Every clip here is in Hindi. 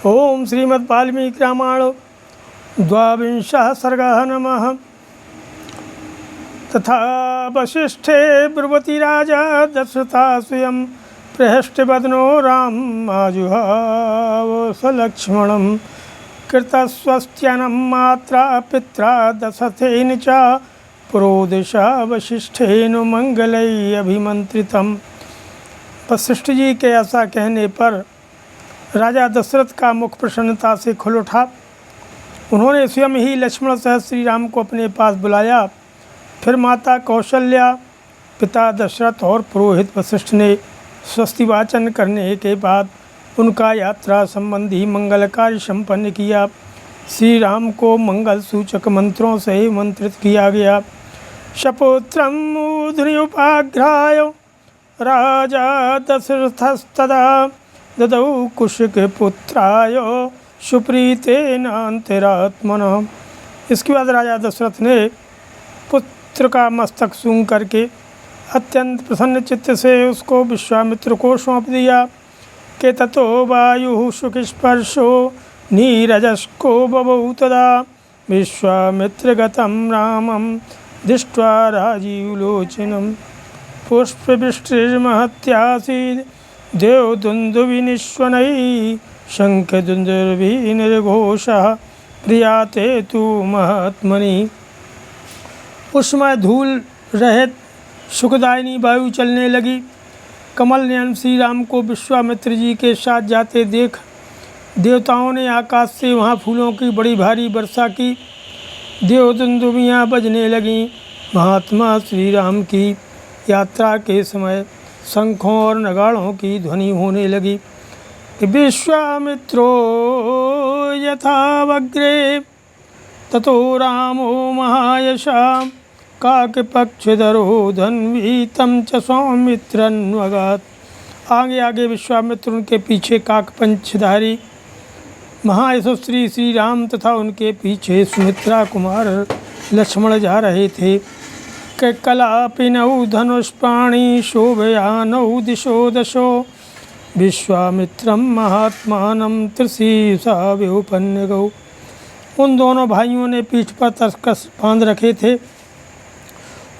ओम श्रीमद् वाल्मीकि रामायण द्वाविंशः सर्गः नमः। तथा वसिष्ठे ब्रुवति राजा दशरथा स्वयं प्रहष्टवदनो रामाजुहाव सलक्ष्मणं कृतस्वस्त्यनं मात्रा पित्रा दशरथेन च पुरोदिशा वसिष्ठेन मंगलै अभिमंत्रितम्। वशिष्ठ जी के ऐसा कहने पर राजा दशरथ का मुख प्रसन्नता से खुल उठा। उन्होंने स्वयं ही लक्ष्मण सहित श्री राम को अपने पास बुलाया। फिर माता कौशल्या, पिता दशरथ और पुरोहित वशिष्ठ ने स्वस्ति वाचन करने के बाद उनका यात्रा संबंधी मंगल कार्य संपन्न किया। श्री राम को मंगल सूचक मंत्रों से मंत्रित किया गया। शपुत्रम मूर्धन्युपाघ्राय राजा दशरथस्तदा ददौ कुशिकपुत्राय सुप्रीतेनान्तरात्मनः। इसके बाद राजा दशरथ ने पुत्र का मस्तक सूंघ करके अत्यंत प्रसन्न चित्त से उसको विश्वामित्र को सौंप दिया। के ततो वायु सुखस्पर्शो नीरजस्को बभौ तदा विश्वामित्रगतं रामं दृष्ट्वा राजीवलोचनं पुष्पवृष्टिर्महत्यासीत् देवदुन्दुभिनिश्वनैः शङ्खदुन्दुभिर्निर्घोषः प्रियाते तु महात्मनि। उस समय धूल रहित सुखदायिनी वायु चलने लगी। कमल नयन श्री राम को विश्वामित्र जी के साथ जाते देख देवताओं ने आकाश से वहाँ फूलों की बड़ी भारी वर्षा की। देवदुन्दुभियाँ बजने लगीं। महात्मा श्री राम की यात्रा के समय शंखों और नगाड़ों की ध्वनि होने लगी। विश्वामित्रो यथावग्रे ततो रामो महायशा काकपक्षधरो धन्वी तं च सौमित्रन्वगात्। आगे आगे विश्वामित्र, उनके पीछे काकपंचधारी महायशस्वी श्री राम तथा उनके पीछे सुमित्रा कुमार लक्ष्मण जा रहे थे। कलापिनौ धनुष्पाणि शोभयानौ दिशो दशो विश्वामित्रं महात्मानं त्रिशीर्षा व्युपन्यगौ। उन दोनों भाइयों ने पीठ पर तरकस बांध रखे थे।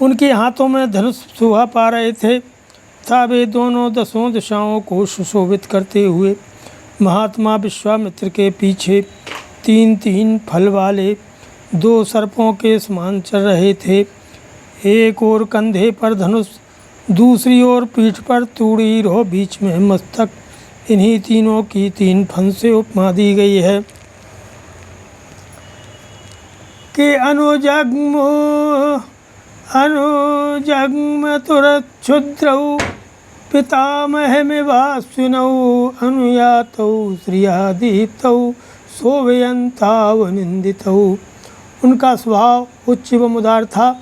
उनके हाथों में धनुष शोभा पा रहे थे तथा वे दोनों दसों दिशाओं को सुशोभित करते हुए महात्मा विश्वामित्र के पीछे तीन तीन फल वाले दो सर्पों के समान चल रहे थे। एक ओर कंधे पर धनुष, दूसरी ओर पीठ पर तूड़ी और बीच में मस्तक। इन्हीं तीनों की तीन फंसे उपमा दी गई है कि अनुजग्म तुरच्छुद्रौ पितामहमिवास्विनौ अनुयातौ श्रियादीप्तौ शोभयन्तावनिन्दितौ। उनका स्वभाव उच्च व उदार था।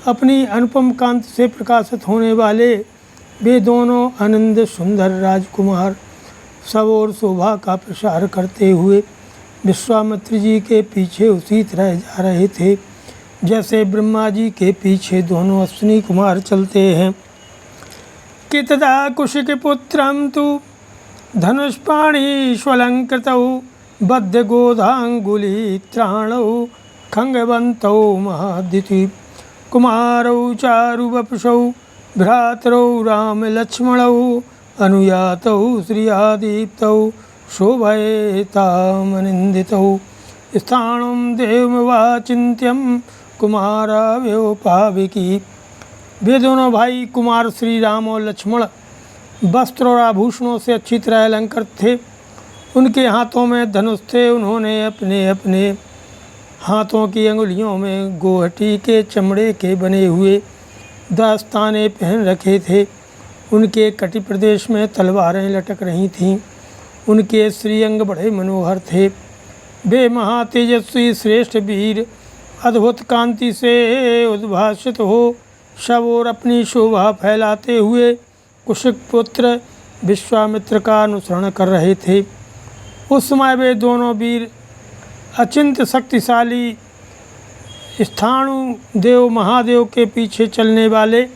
अपनी अनुपम कांति से प्रकाशित होने वाले वे दोनों आनंद सुंदर राजकुमार सब और शोभा का प्रसार करते हुए विश्वामित्र जी के पीछे उसी तरह जा रहे थे जैसे ब्रह्मा जी के पीछे दोनों अश्विनी कुमार चलते हैं। कि तदा कुशिकपुत्रं तु धनुष्पाणीष्वलंकृतौ बद्धगोधांगुलित्राणौ खंगवन्तौ महादिति कुमारौ चारुवपुषौ भ्रातरौ रामलक्ष्मणौ अनुयातौ श्रियादीप्तौ शोभयेतामनिन्दितौ स्थाणुं देवमिवाचिन्त्यं कुमाराव्योपाविकी। वे दोनों भाई कुमार श्री राम और लक्ष्मण वस्त्र और आभूषणों से अच्छी तरह अलंकृत थे। उनके हाथों में धनुष थे। उन्होंने अपने अपने हाथों की अंगुलियों में गोहटी के चमड़े के बने हुए दस्ताने पहन रखे थे। उनके कटी प्रदेश में तलवारें लटक रही थीं। उनके श्रीअंग बड़े मनोहर थे। वे महातेजस्वी श्रेष्ठ वीर अद्भुत कांति से उद्भासित हो सब और अपनी शोभा फैलाते हुए कुशिक पुत्र विश्वामित्र का अनुसरण कर रहे थे। उस समय वे दोनों वीर अचिंत्य शक्तिशाली स्थाणु देव महादेव के पीछे चलने वाले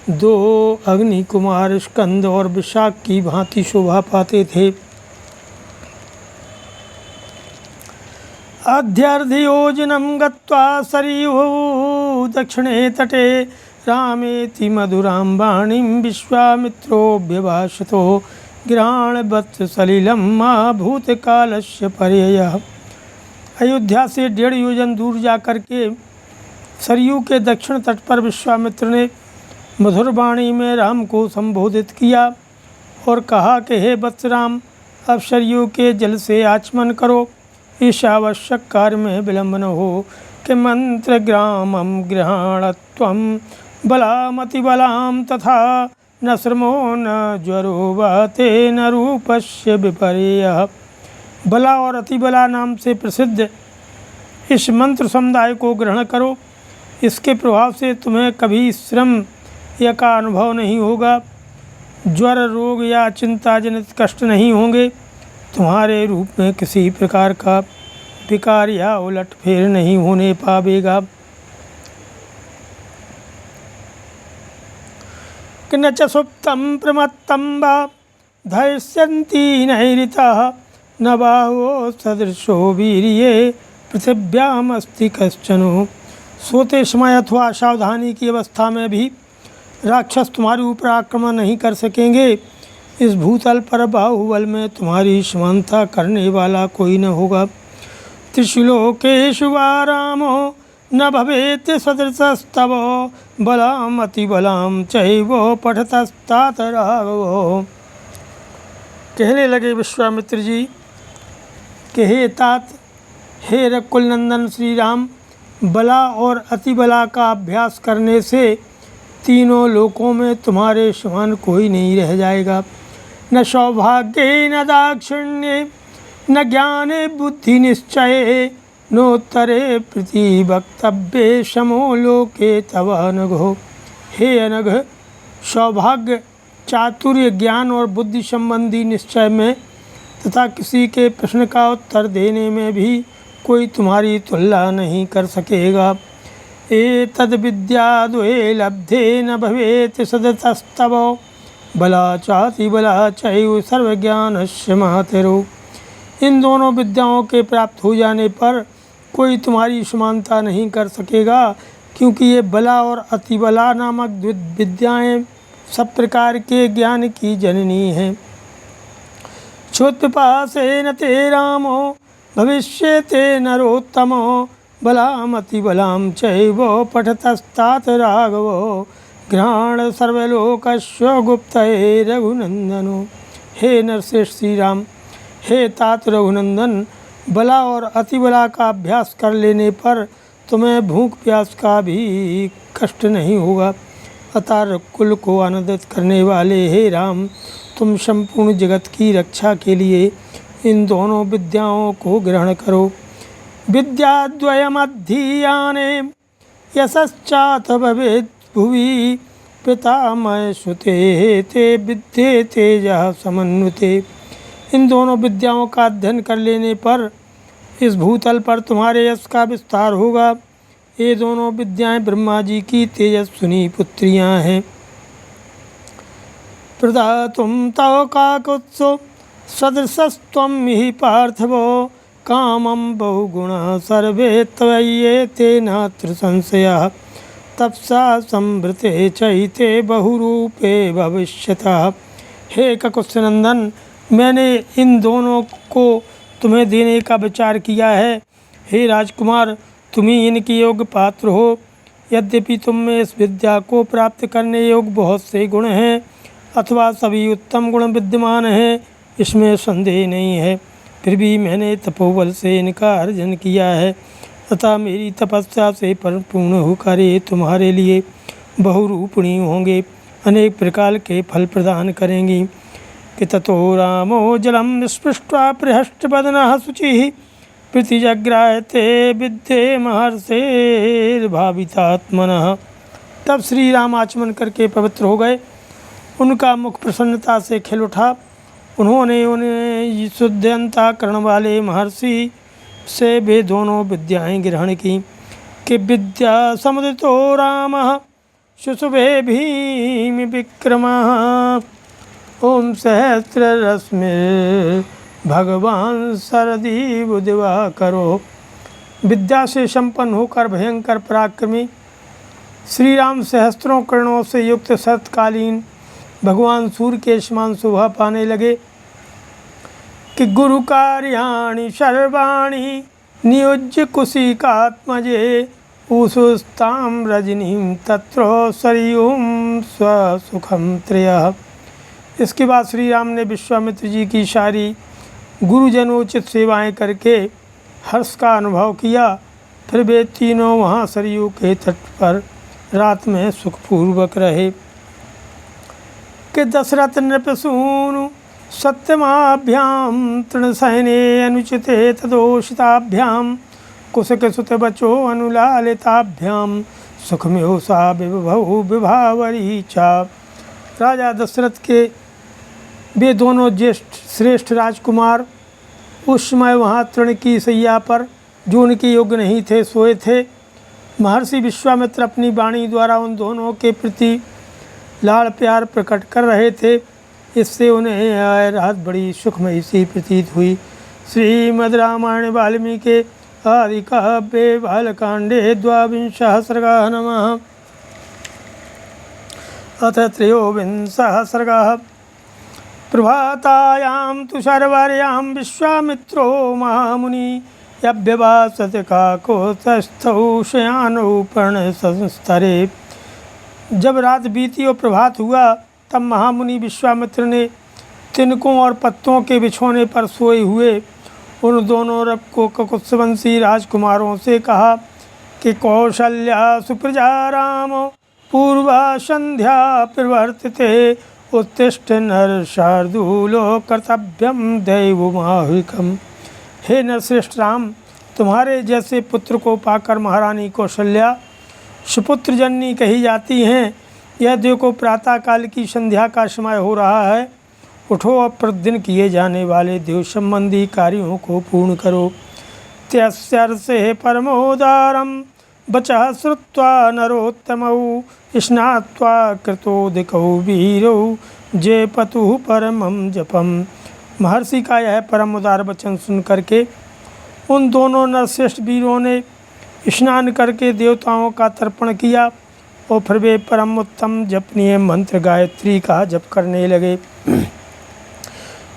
दो अग्नि कुमार स्कंद और विशाख की भांति शोभा पाते थे। अध्यर्धियोजनं गत्वा सरयुः दक्षिणे तटे रामेति मधुरां वाणीं विश्वामित्रोऽभ्यभाषतो गृहाणवत्सलिलं मा भूतकालस्य पर्ययः। अयोध्या से 1.5 योजन दूर जाकर के सरयू के दक्षिण तट पर विश्वामित्र ने मधुर वाणी में राम को संबोधित किया और कहा कि हे वत्स राम, अब सरयू के जल से आचमन करो। इस आवश्यक कार्य में विलंब न हो कि मंत्र ग्रामम गृहाणत्वम बलामतिबलाम तथा न श्रमो न ज्वरो वाते न रूपस्य विपर्ययः। बला और अतिबला नाम से प्रसिद्ध इस मंत्र समुदाय को ग्रहण करो। इसके प्रभाव से तुम्हें कभी श्रम या का अनुभव नहीं होगा, ज्वर, रोग या चिंताजनित कष्ट नहीं होंगे। तुम्हारे रूप में किसी प्रकार का विकार या उलटफेर नहीं होने पावेगा। कि न च सुप्तं प्रमत्तं वा धैर्यन्ति नैरितः न बाहो सदृशो वीर्ये पृथिव्यामस्ति कश्चनो। सोते समय अथवा सावधानी की अवस्था में भी राक्षस तुम्हारे ऊपर आक्रमण नहीं कर सकेंगे। इस भूतल पर बाहुबल में तुम्हारी समानता करने वाला कोई न होगा। त्रिशुलोकेषु वा रामो न भवेत् सदृशस्तव बलाम अतिबलाम चैव पठतस्तात राघवो। कहने लगे विश्वामित्र जी कि हे तात, हे रकुल नंदन श्री राम, बला और अतिबला का अभ्यास करने से तीनों लोकों में तुम्हारे समान कोई नहीं रह जाएगा। न सौभाग्ये न दाक्षिण्ये न ज्ञाने बुद्धि निश्चये नोत्तरे प्रति वक्तव्ये समो लोके तव अनघो। हे अनघ, सौभाग्य, चातुर्य, ज्ञान और बुद्धि संबंधी निश्चय में तथा किसी के प्रश्न का उत्तर देने में भी कोई तुम्हारी तुलना नहीं कर सकेगा। एतद् विद्याद्वये लब्धे न भवेत् सदतस्तव बला चातिबला चैव सर्वज्ञानस्य मातरो। इन दोनों विद्याओं के प्राप्त हो जाने पर कोई तुम्हारी समानता नहीं कर सकेगा, क्योंकि ये बला और अतिबला नामक विद्याएं सब प्रकार के ज्ञान की जननी हैं। क्षुत्पिपासेन ते रामो भविष्यते नरोत्तमो बलाम अतिबलाम चैव पठतस्तात राघवो घ्राण सर्वलोकस्य गुप्तये रघुनंदनो। हे नरश्रेष्ठ श्री राम, हे तात रघुनंदन, बला और अतिबला का अभ्यास कर लेने पर तुम्हें भूख प्यास का भी कष्ट नहीं होगा। अतः रकुल को आनंदित करने वाले हे राम, तुम संपूर्ण जगत की रक्षा के लिए इन दोनों विद्याओं को ग्रहण करो। विद्याद्वयमधीयाने यशश्चात भवेत् भुवि पितामह सुते ते विद्ये तेजः समन्विते। इन दोनों विद्याओं का अध्ययन कर लेने पर इस भूतल पर तुम्हारे यश का विस्तार होगा। ये दोनों विद्याएं ब्रह्मा जी की तेजस्विनी पुत्रियां हैं। प्रदातुं तव काकुत्सो सदृशस्त्वं हि पार्थवो कामं बहुगुणः सर्वे त्वय्येते नात्र संशयः तपसा संवृते चैते बहुरूपे भविष्यतः। हे ककुत्सनंदन, मैंने इन दोनों को तुम्हें देने का विचार किया है। हे राजकुमार, तुम ही इनके योग्य पात्र हो। यद्यपि तुम में इस विद्या को प्राप्त करने योग्य बहुत से गुण हैं अथवा सभी उत्तम गुण विद्यमान हैं, इसमें संदेह नहीं है, फिर भी मैंने तपोबल से इनका अर्जन किया है तथा मेरी तपस्या से परिपूर्ण होकर ये तुम्हारे लिए बहुरूपिणी होंगे, अनेक प्रकार के फल प्रदान करेंगी। कि ततो रामो जलम स्पृष्ट्वा प्रहष्टवदनः शुचिः प्रीतिजग्रायते विद्ये महर्षेर्भावितात्मनः। तब श्री राम आचमन करके पवित्र हो गए। उनका मुख प्रसन्नता से खिल उठा। उन्होंने उन्हें शुद्ध अंतःकरण वाले महर्षि से वे दोनों विद्याएं ग्रहण की। कि विद्या समुदितो रामः शुशुभे भीम विक्रमः ओम सहस्ररश्मिर्भगवान् शरदीव दिवाकरो विद्या से संपन्न होकर भयंकर पराक्रमी श्री राम सहस्त्रों किरणों से युक्त शरतकालीन भगवान सूर्य के समान शोभा पाने लगे कि गुरु कार्याणि सर्वाणि नियोज्य कुशिकात्मजे उषुस्ताम रजनीं तत्र सरयूं स्वसुखम त्रयः। इसके बाद श्री राम ने विश्वामित्र जी की सारी गुरुजनोचित सेवाएं करके हर्ष का अनुभव किया। फिर वे तीनों वहाँ सरयू के तट पर रात में सुखपूर्वक रहे कि दशरथ नृपसूनु सत्यमाभ्याम तृणसैने अनुचिते तदोषिताभ्याम कुशक सुत बचो अनुलालिताभ्याम सुखमेव सा विभव विभावरी चा। राजा दशरथ के वे दोनों ज्येष्ठ श्रेष्ठ राजकुमार उस समय वहाँ तृण की सैया पर जो उनके योग्य नहीं थे सोए थे। महर्षि विश्वामित्र अपनी वाणी द्वारा उन दोनों के प्रति लाड़ प्यार प्रकट कर रहे थे। इससे उन्हें रात बड़ी सुखमयी सी प्रतीत हुई। श्रीमद् रामायण वाल्मीकि आदि काव्ये बालकांडे द्वाविंशः सर्गः। नमः। अथ त्रयोविंशः सर्गः। प्रभातायां तु सर्वर्यां विश्वामित्रो महामुनि अभ्यभाषत काकोत्स्थौ शयानौ पर्णसंस्तरे। जब रात बीती और प्रभात हुआ तब महामुनि विश्वामित्र ने तिनकों और पत्तों के बिछोने पर सोए हुए उन दोनों ककुत्सवंशी राजकुमारों से कहा कि कौशल्या सुप्रजा राम पूर्वा संध्या प्रवर्तते उत्तिष्ठ नर शार्दूलो कर्तव्यम दैवमाहिकम। हे नरश्रेष्ठ राम, तुम्हारे जैसे पुत्र को पाकर महारानी कौशल्या सुपुत्र जननी कही जाती हैं। यह देखो प्रातःकाल की संध्या का समय हो रहा है। उठो और प्रतिदिन किए जाने वाले देव संबंधी कार्यों को पूर्ण करो। त्यस्यर्षे परमोदारम वचः श्रुत्वा नरोत्तमौ स्नात्वा कृतोदिकौ वीरौ जे पतुः परमं जपम। महर्षि का यह परम उदार वचन सुन करके उन दोनों नरश्रेष्ठ वीरों ने स्नान करके देवताओं का तर्पण किया और फिर वे परम उत्तम जपनीय मंत्र गायत्री का जप करने लगे।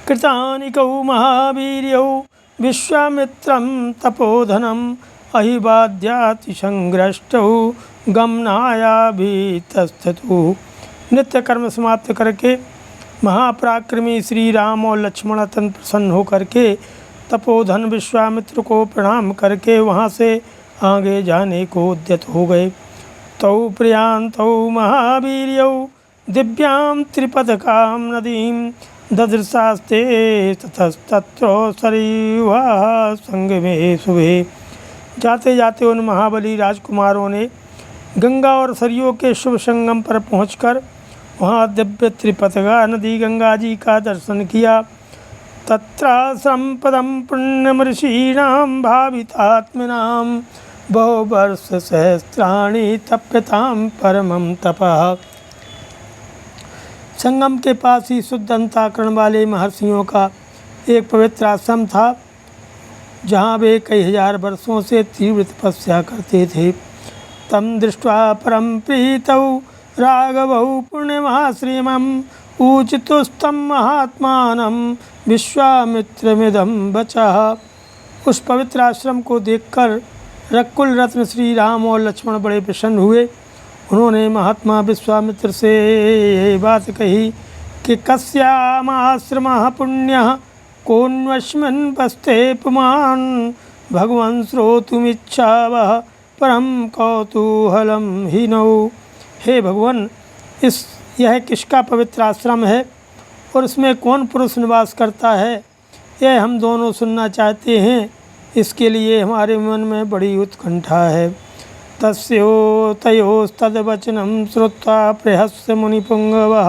कृतानिकौ महावीर्यौ विश्वामित्रं तपोधनम अहिबाध्याति संग्रष्टौ गमनायाभितस्ततु। नित्य कर्म समाप्त करके महापराक्रमी श्री राम और लक्ष्मण अत्यंत प्रसन्न होकर के तपोधन विश्वामित्र को प्रणाम करके वहाँ से आगे जाने को उद्यत हो गए। तौ प्रियांतौ महावीर्यौ दिव्यां त्रिपथकां नदीं ददृशास्ते ततस्तत्र सरयुः संगमे शुभे। जाते जाते उन महाबली राजकुमारों ने गंगा और सरयू के शुभ संगम पर पहुंचकर वहाँ दिव्य त्रिपथका नदी गंगा जी का दर्शन किया। तत्र संपदम पुण्यम ऋषीणां भावितात्मनां बहुवर्ष सहस्राणि तप्यतां परमं तपः। संगम के पास ही शुद्ध अंतःकरण वाले महर्षियों का एक पवित्र आश्रम था, जहाँ वे कई हजार वर्षों से तीव्र तपस्या करते थे। तम दृष्ट्वा परम प्रीतौ राघवौ पुण्यमाश्रमम् ऊचितुस्तं महात्मानं विश्वामित्रमिदं वचः। उस पवित्र आश्रम को देखकर रकुल रत्न श्री राम और लक्ष्मण बड़े प्रसन्न हुए। उन्होंने महात्मा विश्वामित्र से ये बात कही कि कस्यामाश्रमः पुण्यः कोन्वस्मिन् वस्ते पुमान् भगवन् श्रोतुमिच्छावः परम कौतूहलं हीनौ। हे भगवान, यह किसका पवित्र आश्रम है और इसमें कौन पुरुष निवास करता है, यह हम दोनों सुनना चाहते हैं। इसके लिए हमारे मन में बड़ी उत्कंठा है। तयोस्तद्वचनं श्रुत्वा प्रहस्य मुनिपुंगवः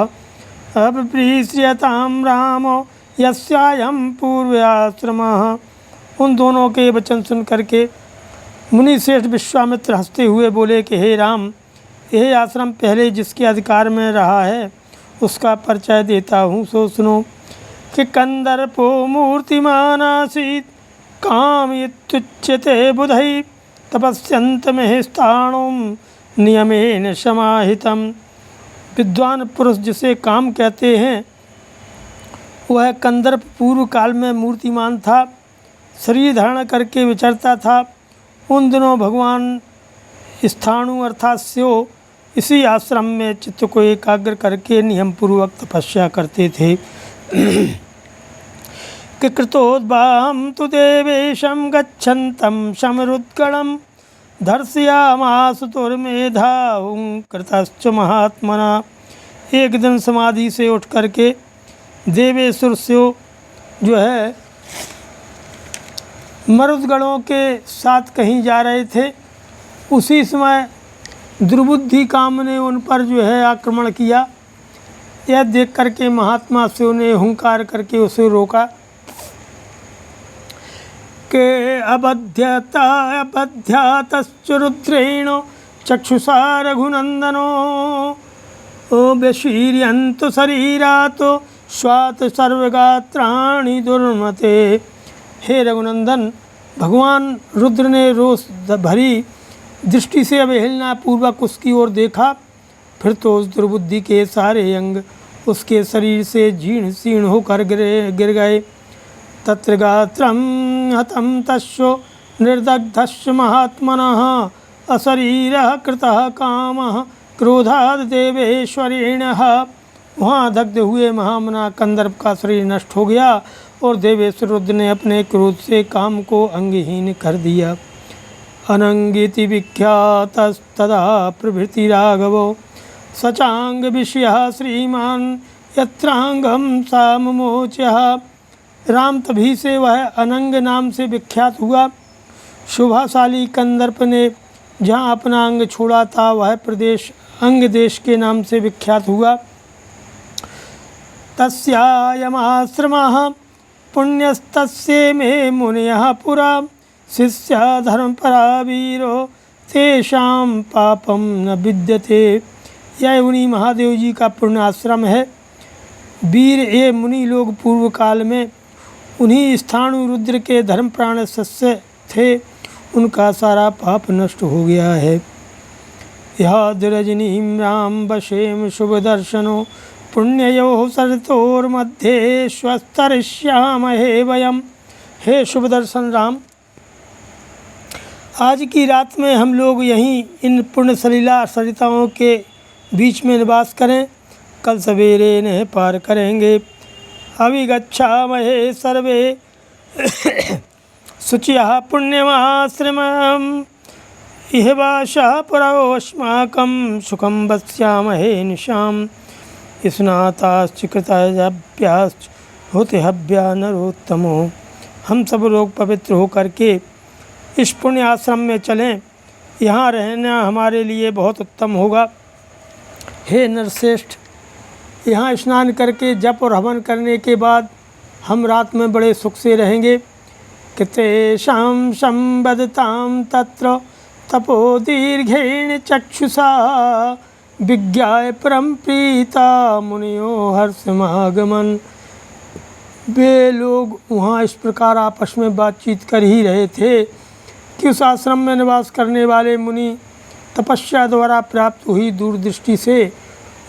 अभिप्रीष्यतां रामो यस्यायं पूर्वाश्रमः। उन दोनों के वचन सुन करके मुनि श्रेष्ठ विश्वामित्र हंसते हुए बोले कि हे राम, यह आश्रम पहले जिसके अधिकार में रहा है उसका परिचय देता हूँ, सो सुनो कि कंदर्पो मूर्तिमान आसीत् कामयित्युच्यते बुधैः तपस्यन्तमहेस्ताणुं नियमेन समाहितम। विद्वान पुरुष जिसे काम कहते हैं वह कंदर्प पूर्व काल में मूर्तिमान था, शरीर धारण करके विचरता था। उन दिनों भगवान स्थाणु अर्थात स्यो इसी आश्रम में चित्त को एकाग्र करके नियम पूर्वक तपस्या करते थे। कि कृतोद्भावं तु देवेशं गच्छन्तं शमरुद्गणं दर्शयामास दुर्मेधाहुं कृतश्च महात्मना। एक दिन समाधि से उठ करके देवेश्वर स्यो जो है मरुदगणों के साथ कहीं जा रहे थे। उसी समय दुर्बुद्धि काम ने उन पर जो है आक्रमण किया। यह देख करके महात्मा स्यो ने हुंकार करके उसे रोका के अबध्यातश्च रुद्रेण चक्षुषा रघुनंदनो व्यशीर्यन्तु शरीरातो स्वात सर्वगात्राणि दुर्मते। हे रघुनंदन, भगवान रुद्र ने रोष भरी दृष्टि से अवहेलना पूर्वक उसकी ओर देखा। फिर तो उस दुर्बुद्धि के सारे अंग उसके शरीर से जीर्ण शीर्ण होकर गिर गए। तत्र गात्रं हतं तस्य निर्दग्धस्य महात्मनः अशरीरः कृतः कामः क्रोधाद् देवेश्वरेण। वहाँ दग्ध हुए महामना कंदर्प का शरीर नष्ट हो गया और देवेश्वर रुद्र ने अपने क्रोध से काम को अंगहीन कर दिया। अनंगिति विख्यातस्तदा प्रभृति राघवो सचांग विषयः श्रीमान यत्रांगम साममोचः। राम तभी से वह अनंग नाम से विख्यात हुआ। शोभाशाली कंदर्प ने जहाँ अपना अंग छोड़ा था वह प्रदेश अंग देश के नाम से विख्यात हुआ। तस्यायमाश्रमः पुण्यस्तस्य मे मुनयः पुरा शिष्या धर्मपरा वीरो तेषां पापम न विद्यते। यह उन्हीं महादेव जी का पुण्य आश्रम है। वीर ये मुनि लोग पूर्व काल में उन्हीं स्थाणु रुद्र के धर्मप्राण शिष्य थे, उनका सारा पाप नष्ट हो गया है। ह्यद्रजनीं राम वशेम शुभ दर्शनो पुण्ययो सरितोर्मध्ये स्वस्तरिष्यामहे वयम्। हे शुभ दर्शन राम, आज की रात में हम लोग यहीं इन पुण्य सलीला सरिताओं के बीच में निवास करें, कल सवेरे इन्हें पार करेंगे। अभिगच्छामहे सर्वे शुचियः पुण्यमाश्रमम् इह वासः पुरोऽस्माकं सुखं वस्यामहे निशाम्। स्नाताश्च कृताभ्याश्च होते हव्या नरोत्तमो। हम सब लोग पवित्र होकर के इस पुण्य आश्रम में चलें, यहाँ रहना हमारे लिए बहुत उत्तम होगा। हे नरश्रेष्ठ, यहाँ स्नान करके जप और हवन करने के बाद हम रात में बड़े सुख से रहेंगे। कितेषां संवदतां तत्र तपो दीर्घेण चक्षुषा विज्ञाय परम प्रीता मुनियो हर्षमागमन। वे लोग वहाँ इस प्रकार आपस में बातचीत कर ही रहे थे कि उस आश्रम में निवास करने वाले मुनि तपस्या द्वारा प्राप्त हुई दूरदृष्टि से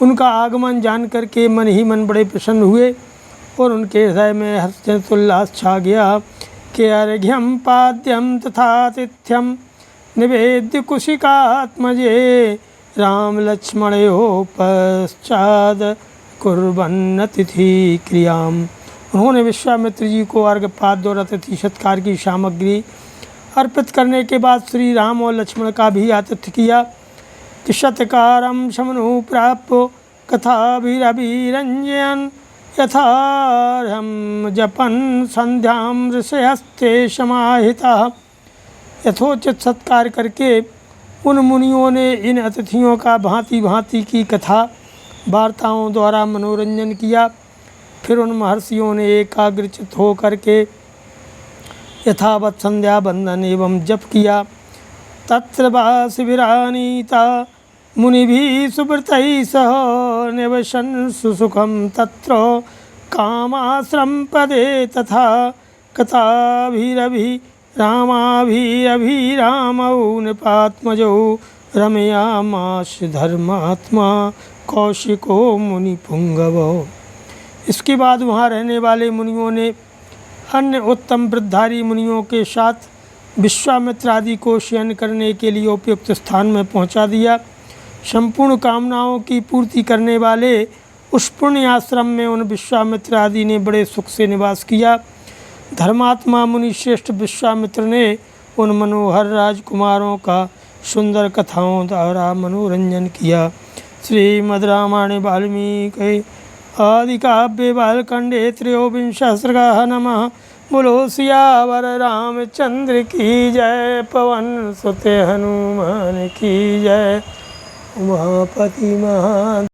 उनका आगमन जान करके मन ही मन बड़े प्रसन्न हुए और उनके हृदय में हर्षजनित उल्लास छा गया कि अर्घ्यम पाद्यम तथातिथ्यम निवेद्य कुशिकात्मजे राम लक्ष्मणयोः पश्चाद कुर्वन् तिथि क्रियाम। उन्होंने विश्वामित्र जी को अर्घ पाद्य और अतिथि सत्कार की सामग्री अर्पित करने के बाद श्री राम और लक्ष्मण का भी आतिथ्य किया। कि शतकारं शमनु प्राप्य कथाभिरभिरञ्जयन् यथार्हं जपन् संध्यां ऋषयस्ते समाहिताः। यथोचित सत्कार करके उन मुनियों ने इन अतिथियों का भांति भांति की कथा वार्ताओं द्वारा मनोरंजन किया। फिर उन महर्षियों ने एकाग्रचित हो करके यथावत संध्या बंदन एवं जप किया। तत्र वासिभिरानीता मुनिभिः सुव्रतैः सह निवसन् सुसुखं तत्र कामाश्रम पदे तथा कथाभिरभि रामाभिरभिरामौ नृपात्मजौ रमयामास धर्मात्मा कौशिको मुनिपुंगवो। इसके बाद वहाँ रहने वाले मुनियों ने अन्य उत्तम वृद्धधारी मुनियों के साथ विश्वामित्र आदि को शयन करने के लिए उपयुक्त स्थान में पहुँचा दिया। संपूर्ण कामनाओं की पूर्ति करने वाले उस पुण्य आश्रम में उन विश्वामित्र आदि ने बड़े सुख से निवास किया। धर्मात्मा मुनि श्रेष्ठ विश्वामित्र ने उन मनोहर राजकुमारों का सुंदर कथाओं द्वारा मनोरंजन किया। श्रीमद् रामायण वाल्मीकि आदि काव्ये बालकांडे त्रयोविंशः सर्गः। नमः। बोलो सियावर रामचंद्र की जय, पवन सुत हनुमान की जय, उमापति महा